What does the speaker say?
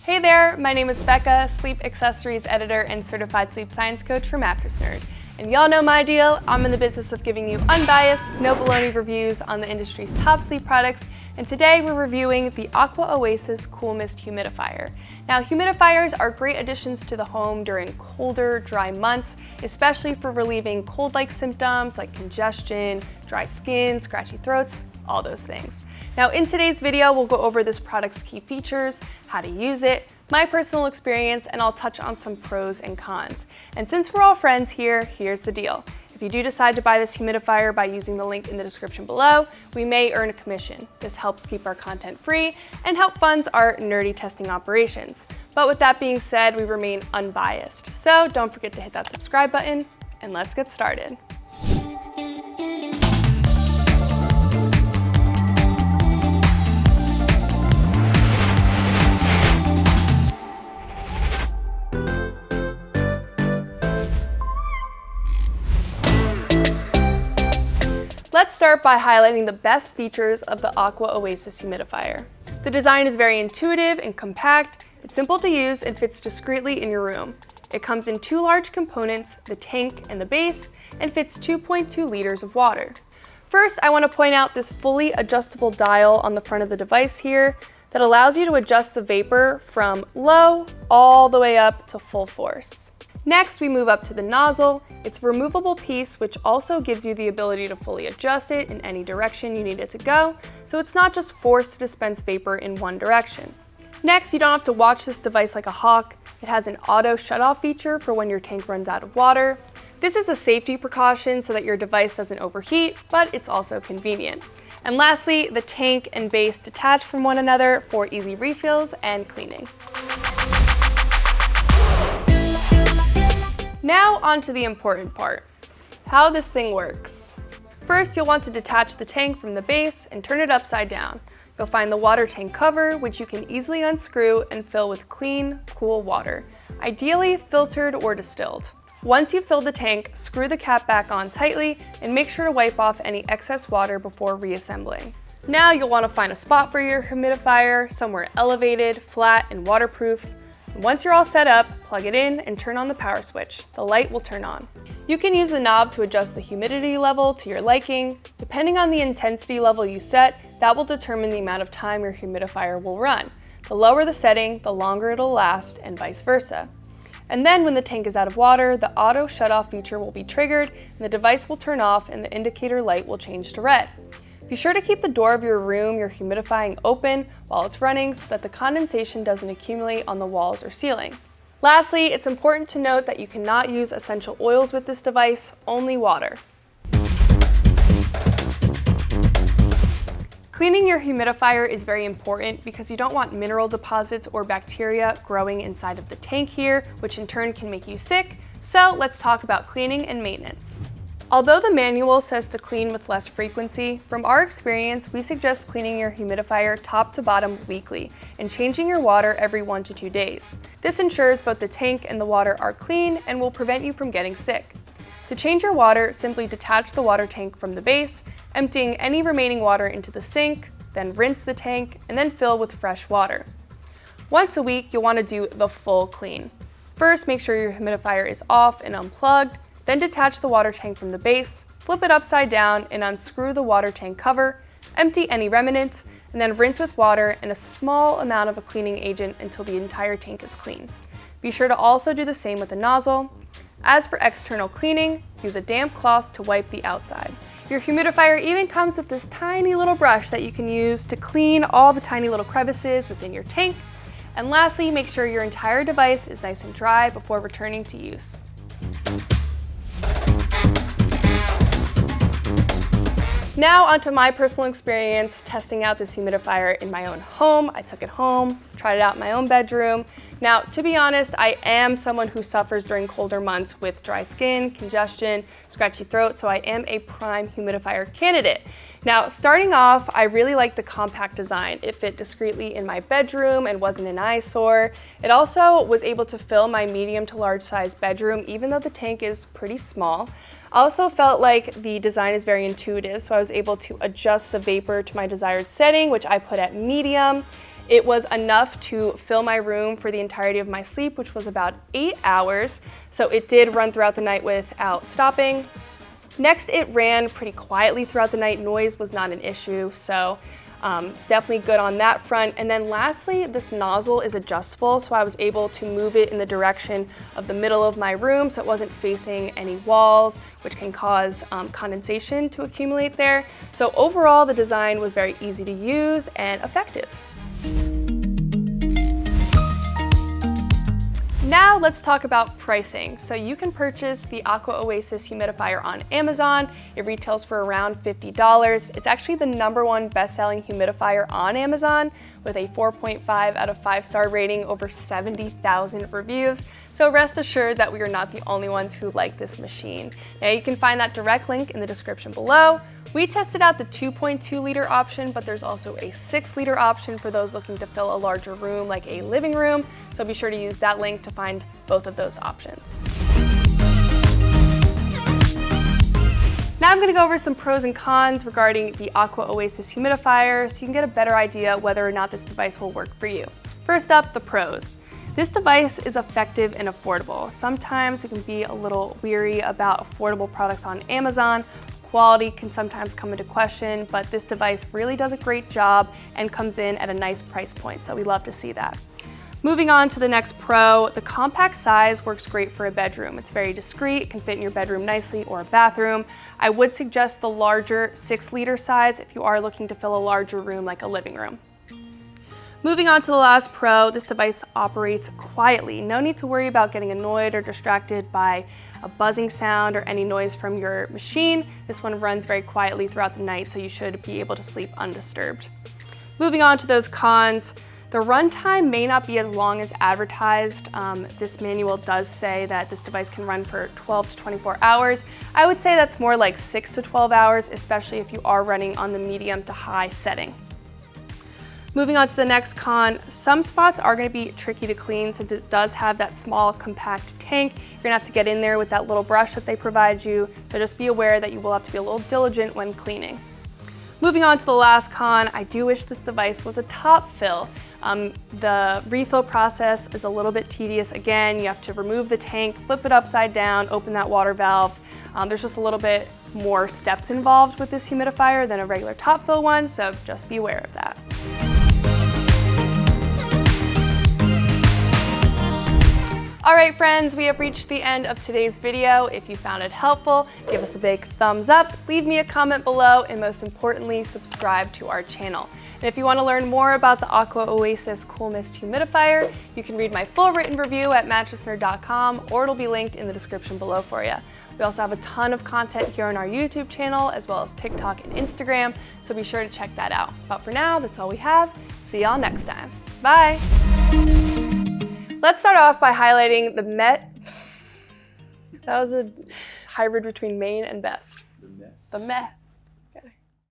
Hey there, my name is Becca, sleep accessories editor and certified sleep science coach for Mattress Nerd. And y'all know my deal, I'm in the business of giving you unbiased, no baloney reviews on the industry's top sleep products, and today we're reviewing the Aqua Oasis Cool Mist Humidifier. Now, humidifiers are great additions to the home during colder, dry months, especially for relieving cold-like symptoms like congestion, dry skin, scratchy throats, all those things. Now, in today's video, we'll go over this product's key features, how to use it, my personal experience, and I'll touch on some pros and cons. And since we're all friends here, here's the deal. If you do decide to buy this humidifier by using the link in the description below, we may earn a commission. This helps keep our content free and help fund our nerdy testing operations. But with that being said, we remain unbiased. So don't forget to hit that subscribe button, and let's get started. Let's start by highlighting the best features of the Aqua Oasis humidifier. The design is very intuitive and compact, it's simple to use and fits discreetly in your room. It comes in two large components, the tank and the base, and fits 2.2 liters of water. First, I want to point out this fully adjustable dial on the front of the device here that allows you to adjust the vapor from low all the way up to full force. Next, we move up to the nozzle. It's a removable piece which also gives you the ability to fully adjust it in any direction you need it to go, so it's not just forced to dispense vapor in one direction. Next, you don't have to watch this device like a hawk. It has an auto shut-off feature for when your tank runs out of water. This is a safety precaution so that your device doesn't overheat, but it's also convenient. And lastly, the tank and base detach from one another for easy refills and cleaning. Now onto the important part, how this thing works. First, you'll want to detach the tank from the base and turn it upside down. You'll find the water tank cover, which you can easily unscrew and fill with clean, cool water, ideally filtered or distilled. Once you've filled the tank, screw the cap back on tightly and make sure to wipe off any excess water before reassembling. Now you'll want to find a spot for your humidifier, somewhere elevated, flat, and waterproof. Once you're all set up, plug it in and turn on the power switch. The light will turn on. You can use the knob to adjust the humidity level to your liking. Depending on the intensity level you set, that will determine the amount of time your humidifier will run. The lower the setting, the longer it'll last, and vice versa. And then when the tank is out of water, the auto shut-off feature will be triggered and the device will turn off and the indicator light will change to red. Be sure to keep the door of your room you're humidifying open while it's running so that the condensation doesn't accumulate on the walls or ceiling. Lastly, it's important to note that you cannot use essential oils with this device, only water. Cleaning your humidifier is very important because you don't want mineral deposits or bacteria growing inside of the tank here, which in turn can make you sick. So let's talk about cleaning and maintenance. Although the manual says to clean with less frequency, from our experience, we suggest cleaning your humidifier top to bottom weekly and changing your water every 1 to 2 days. This ensures both the tank and the water are clean and will prevent you from getting sick. To change your water, simply detach the water tank from the base, emptying any remaining water into the sink, then rinse the tank, and then fill with fresh water. Once a week, you'll want to do the full clean. First, make sure your humidifier is off and unplugged. Then detach the water tank from the base, flip it upside down and unscrew the water tank cover, empty any remnants, and then rinse with water and a small amount of a cleaning agent until the entire tank is clean. Be sure to also do the same with the nozzle. As for external cleaning, use a damp cloth to wipe the outside. Your humidifier even comes with this tiny little brush that you can use to clean all the tiny little crevices within your tank. And lastly, make sure your entire device is nice and dry before returning to use. Now onto my personal experience testing out this humidifier in my own home. I took it home, tried it out in my own bedroom. Now, to be honest, I am someone who suffers during colder months with dry skin, congestion, scratchy throat, so I am a prime humidifier candidate. Now, starting off, I really liked the compact design. It fit discreetly in my bedroom and wasn't an eyesore. It also was able to fill my medium to large size bedroom, even though the tank is pretty small. I also felt like the design is very intuitive, so I was able to adjust the vapor to my desired setting, which I put at medium. It was enough to fill my room for the entirety of my sleep, which was about 8 hours. So it did run throughout the night without stopping. Next, it ran pretty quietly throughout the night. Noise was not an issue, so definitely good on that front. And then lastly, this nozzle is adjustable, so I was able to move it in the direction of the middle of my room so it wasn't facing any walls, which can cause condensation to accumulate there. So overall, the design was very easy to use and effective. Now let's talk about pricing. So you can purchase the Aqua Oasis humidifier on Amazon. It retails for around $50. It's actually the #1 best-selling humidifier on Amazon with a 4.5 out of 5-star rating, over 70,000 reviews. So rest assured that we are not the only ones who like this machine. Now you can find that direct link in the description below. We tested out the 2.2 liter option, but there's also a 6 liter option for those looking to fill a larger room like a living room. So be sure to use that link to find both of those options. Now I'm going to go over some pros and cons regarding the Aqua Oasis humidifier so you can get a better idea whether or not this device will work for you. First up, the pros. This device is effective and affordable. Sometimes we can be a little weary about affordable products on Amazon. Quality can sometimes come into question, but this device really does a great job and comes in at a nice price point, so we love to see that. Moving on to the next pro, the compact size works great for a bedroom. It's very discreet, it can fit in your bedroom nicely or a bathroom. I would suggest the larger 6 liter size if you are looking to fill a larger room like a living room. Moving on to the last pro, this device operates quietly. No need to worry about getting annoyed or distracted by a buzzing sound or any noise from your machine. This one runs very quietly throughout the night, so you should be able to sleep undisturbed. Moving on to those cons, the runtime may not be as long as advertised. This manual does say that this device can run for 12 to 24 hours. I would say that's more like 6 to 12 hours, especially if you are running on the medium to high setting. Moving on to the next con, some spots are going to be tricky to clean since it does have that small compact tank. You're going to have to get in there with that little brush that they provide you, so just be aware that you will have to be a little diligent when cleaning. Moving on to the last con, I do wish this device was a top fill. The refill process is a little bit tedious. Again, you have to remove the tank, flip it upside down, open that water valve. There's just a little bit more steps involved with this humidifier than a regular top fill one, so just be aware of that. All right, friends, we have reached the end of today's video. If you found it helpful, give us a big thumbs up, leave me a comment below, and most importantly, subscribe to our channel. And if you want to learn more about the Aqua Oasis Cool Mist humidifier, you can read my full written review at mattressnerd.com, or it'll be linked in the description below for you. We also have a ton of content here on our YouTube channel, as well as TikTok and Instagram, so be sure to check that out. But for now, that's all we have. See y'all next time. Bye. Let's start off by highlighting the Met. That was a hybrid between Maine and Best. The Met.